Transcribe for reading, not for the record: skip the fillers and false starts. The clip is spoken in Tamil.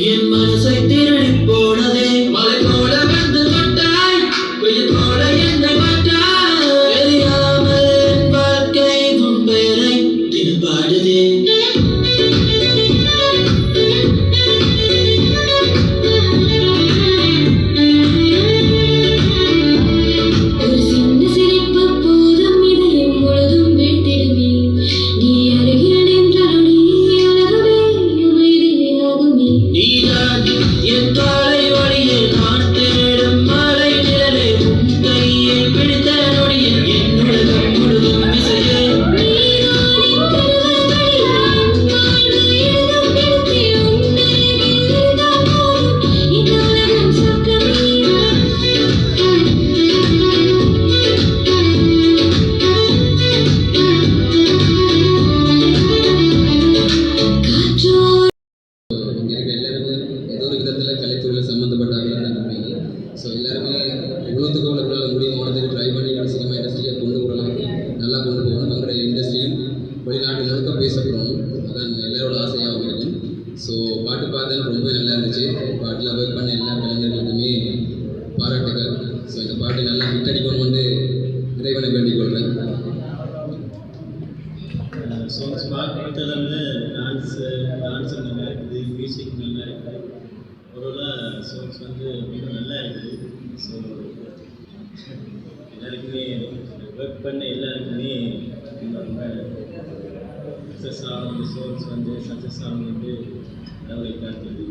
என் மனசை திருடி போனதே மலை போல வந்து மாட்டாய் வெயில் போல என்னை மாட்டாய் தெரியாமல் என் வாழ்க்கை உன் பெயரை தினம் பாடுதே ஒரு சின்ன சிரிப்பு போதும் இதயம் முழுதும் வீழ்த்திடுமே நீ அருகில் நின்ற நொடி உலகமே அமைதியாகுமே நீதான் என் காலை வழியே நான் தேடும் மலை நிழலே உன் கையை பிடித்த நொடியில் என் உலகம் முழுதும் இசையே கலைத்துறையில் சம்மந்தப்பட்டார்கள் நம்பிக்கை. ஸோ எல்லாருமே இவ்வளோத்துக்கு உங்களால் முடியுமானதுக்கு ட்ரை பண்ணி சினிமா இண்டஸ்ட்ரியை கொண்டு போகலாம், நல்லா கொண்டு போகணும். நம்மளுடைய இண்டஸ்ட்ரியும் வெளிநாட்டு முழுக்க பேசப்படணும், அதான் எல்லாரோட ஆசையாகவும் இருக்கும். ஸோ பாட்டு பார்த்தேன், ரொம்ப நல்லா இருந்துச்சு. பாட்டில் ஒர்க் பண்ண எல்லா கலைஞர்களுக்குமே பாராட்டுகள். ஸோ இந்த பாட்டு நல்லா ஹிட் அடிக்கணும்னு இறைவனை வேண்டிக் கொள்கிறேன். சாங்ஸ் பார்க்குறதுல வந்து டான்ஸ் நல்லா இருக்குது, மியூசிக் நல்லா இருக்குது. ஓவராலாக சாங்ஸ் வந்து ரொம்ப நல்லா இருக்குது. ஸோ எல்லாருக்குமே ஒர்க் பண்ண எல்லாருக்குமே ரொம்ப சக்ஸஸ் ஆகும். சாங்ஸ் வந்து சக்ஸஸ் ஆகும் வந்து கடவுளை காத்துது.